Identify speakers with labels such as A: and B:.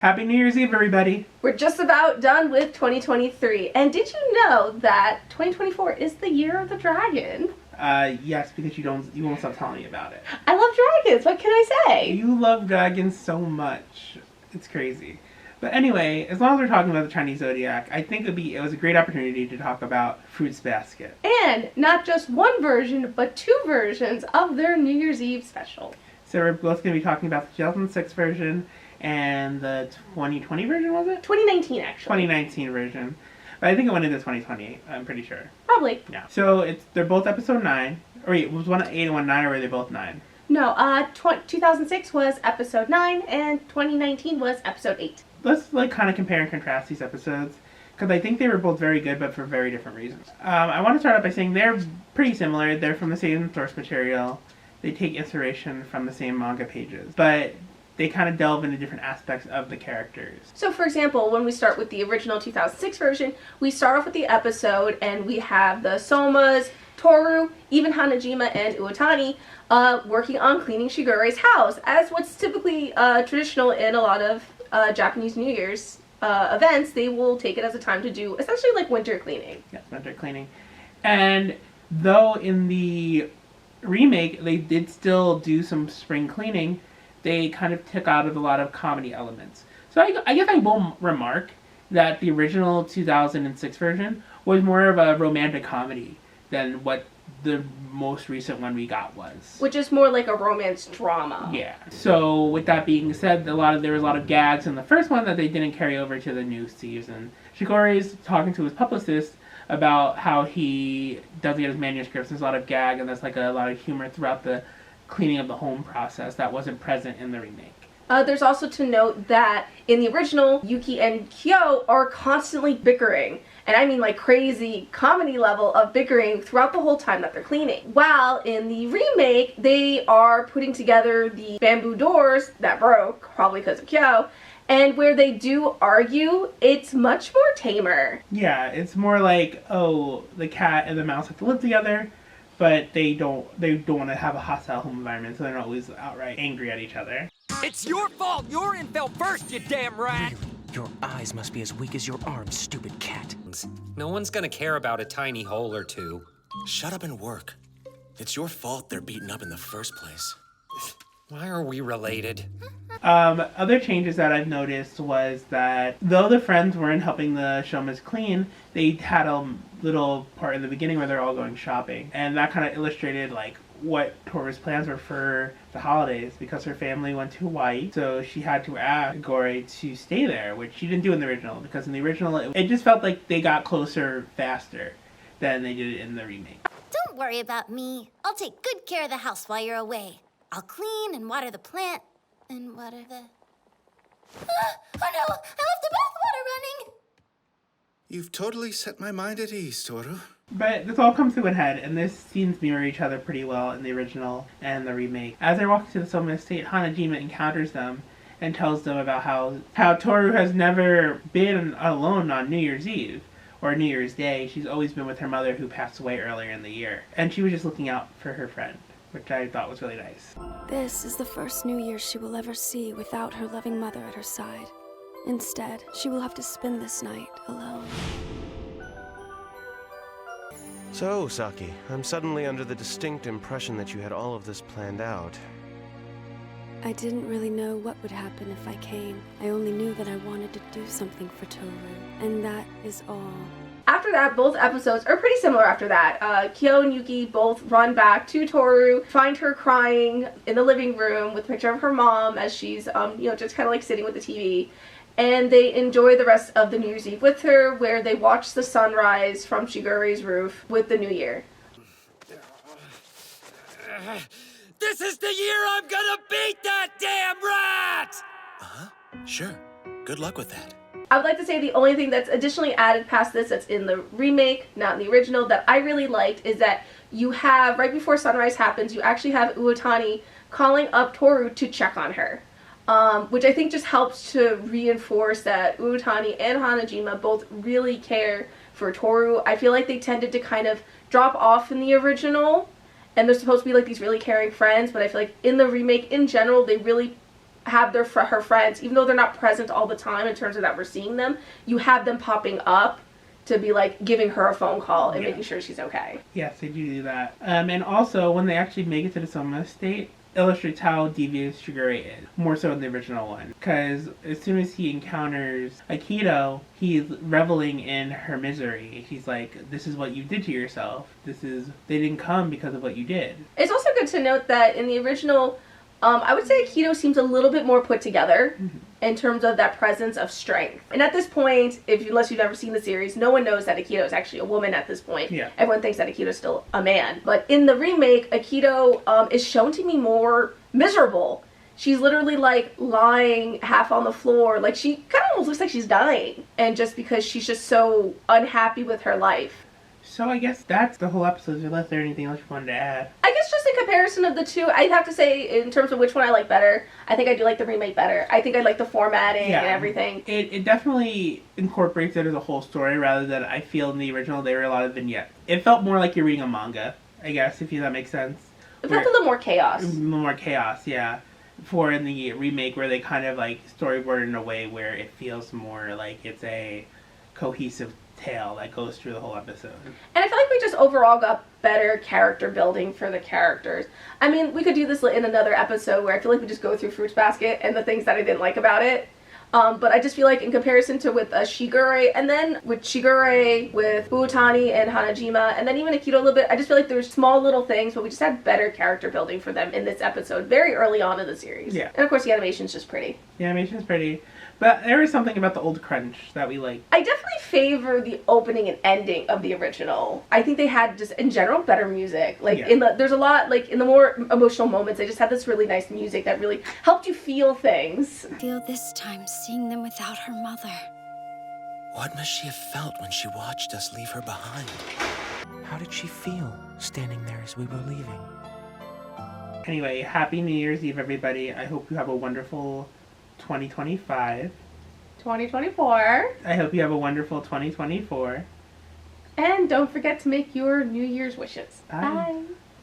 A: Happy New Year's Eve, everybody!
B: We're just about done with 2023, and did you know that 2024 is the year of the dragon?
A: Yes, because you won't stop telling me about it.
B: I love dragons, what can I say?
A: You love dragons so much. It's crazy. But anyway, as long as we're talking about the Chinese Zodiac, I think it was a great opportunity to talk about Fruits Basket.
B: And not just one version, but two versions of their New Year's Eve special.
A: So we're both going to be talking about the 2006 version and the 2020 version, was it?
B: 2019, actually.
A: 2019 version. But I think it went into 2020, I'm pretty sure.
B: Probably.
A: Yeah. So they're both episode 9. Or wait, was one 8 and one 9, or were they both 9?
B: No, 2006 was episode 9, and 2019 was episode 8.
A: Let's kind of compare and contrast these episodes, because I think they were both very good, but for very different reasons. I want to start out by saying they're pretty similar. They're from the same source material. They take inspiration from the same manga pages, but they kind of delve into different aspects of the characters.
B: So, for example, when we start with the original 2006 version, we start off with the episode, and we have the Sohmas, Toru, even Hanajima, and Uotani working on cleaning Shigure's house, as what's typically traditional in a lot of Japanese New Year's events. They will take it as a time to do essentially like winter cleaning.
A: Yes, winter cleaning. And though in the remake they did still do some spring cleaning, they kind of took out of a lot of comedy elements. So I guess I will remark that the original 2006 version was more of a romantic comedy than what the most recent one we got was.
B: Which is more like a romance drama.
A: Yeah. So with that being said, there was a lot of gags in the first one that they didn't carry over to the new season. Shigure's talking to his publicist about how he doesn't get his manuscripts. There's a lot of gag and there's a lot of humor throughout the cleaning of the home process that wasn't present in the remake.
B: There's also to note that in the original, Yuki and Kyo are constantly bickering. And I mean crazy comedy level of bickering throughout the whole time that they're cleaning. While in the remake, they are putting together the bamboo doors that broke, probably because of Kyo. And where they do argue, it's much more tamer.
A: Yeah, it's more like, oh, the cat and the mouse have to live together, but they don't want to have a hostile home environment, so they're not always outright angry at each other.
C: It's your fault! You're in fell first, you damn rat!
D: Your eyes must be as weak as your arms, stupid cat.
C: No one's gonna care about a tiny hole or two.
E: Shut up and work. It's your fault they're beaten up in the first place.
C: Why are we related?
A: Other changes that I've noticed was that though the friends weren't helping the Shomas clean, they had a little part in the beginning where they're all going shopping. And that kind of illustrated what Toru's plans were for the holidays, because her family went to Hawaii, so she had to ask Shigure to stay there, which she didn't do in the original, because in the original it just felt like they got closer faster than they did in the remake.
F: Don't worry about me. I'll take good care of the house while you're away. I'll clean and water the plant and water the... Oh no! I left the bathwater running!
E: You've totally set my mind at ease, Toru.
A: But this all comes to a head, and this scenes mirror each other pretty well in the original and the remake. As they're walking to the Sohma estate, Hanajima encounters them and tells them about how Toru has never been alone on New Year's Eve or New Year's Day. She's always been with her mother, who passed away earlier in the year. And she was just looking out for her friend, which I thought was really nice.
G: This is the first New Year she will ever see without her loving mother at her side. Instead, she will have to spend this night alone.
D: So, Saki, I'm suddenly under the distinct impression that you had all of this planned out.
G: I didn't really know what would happen if I came. I only knew that I wanted to do something for Toru, and that is all.
B: After that, both episodes are pretty similar after that. Kyo and Yuki both run back to Toru, find her crying in the living room with a picture of her mom as she's, just kind of sitting with the TV. And they enjoy the rest of the New Year's Eve with her, where they watch the sunrise from Shigure's roof with the New Year.
C: This is the year I'm gonna beat that damn rat!
E: Uh-huh. Sure. Good luck with that.
B: I would like to say the only thing that's additionally added past this that's in the remake, not in the original, that I really liked is that you have, right before sunrise happens, you actually have Uotani calling up Toru to check on her. Which I think just helps to reinforce that Uotani and Hanajima both really care for Toru. I feel like they tended to kind of drop off in the original, and they're supposed to be these really caring friends, but I feel like in the remake in general, they really have her friends, even though they're not present all the time in terms of that we're seeing them, you have them popping up to be like giving her a phone call and making sure she's okay.
A: Yes, they do that. And also, when they actually make it to the Sohma estate, illustrates how devious Shigure is, more so in the original one. Because as soon as he encounters Aikido, he's reveling in her misery. He's like, this is what you did to yourself. They didn't come because of what you did.
B: It's also good to note that in the original, I would say Aikido seems a little bit more put together in terms of that presence of strength. And at this point, unless you've never seen the series, no one knows that Aikido is actually a woman at this point.
A: Yeah.
B: Everyone thinks that Aikido is still a man. But in the remake, Aikido is shown to be more miserable. She's literally like lying half on the floor. Like she kind of almost looks like she's dying. And just because she's just so unhappy with her life.
A: So I guess that's the whole episode. Unless there's anything else you wanted to add.
B: I guess just in comparison of the two, I'd have to say in terms of which one I like better, I think I do like the remake better. I think I like the formatting and everything.
A: It definitely incorporates it as a whole story rather than I feel in the original there were a lot of vignettes. It felt more like you're reading a manga, I guess, if that makes sense.
B: It felt a little more chaos.
A: More chaos, yeah. For in the remake where they kind of like storyboard in a way where it feels more like it's a cohesive tale that goes through the whole episode.
B: And I feel like we just overall got better character building for the characters. I mean, we could do this in another episode where I feel like we just go through Fruits Basket and the things that I didn't like about it. But I just feel like in comparison to with Shigure, and then with Shigure, with Uotani and Hanajima, and then even Aikido a little bit, I just feel like there's small little things, but we just had better character building for them in this episode very early on in the series.
A: Yeah.
B: And of course the animation's just pretty.
A: The animation's pretty. But there is something about the old crunch that we like.
B: I definitely favor the opening and ending of the original. I think they had just in general better music. Like there's a lot like in the more emotional moments, they just had this really nice music that really helped you feel things.
F: Feel this time seeing them without her mother.
E: What must she have felt when she watched us leave her behind? How did she feel standing there as we were leaving?
A: Anyway, happy New Year's Eve, everybody. I hope you have a wonderful 2025.
B: 2024.
A: I hope you have a wonderful 2024.
B: And don't forget to make your New Year's wishes.
A: Bye.
B: Bye.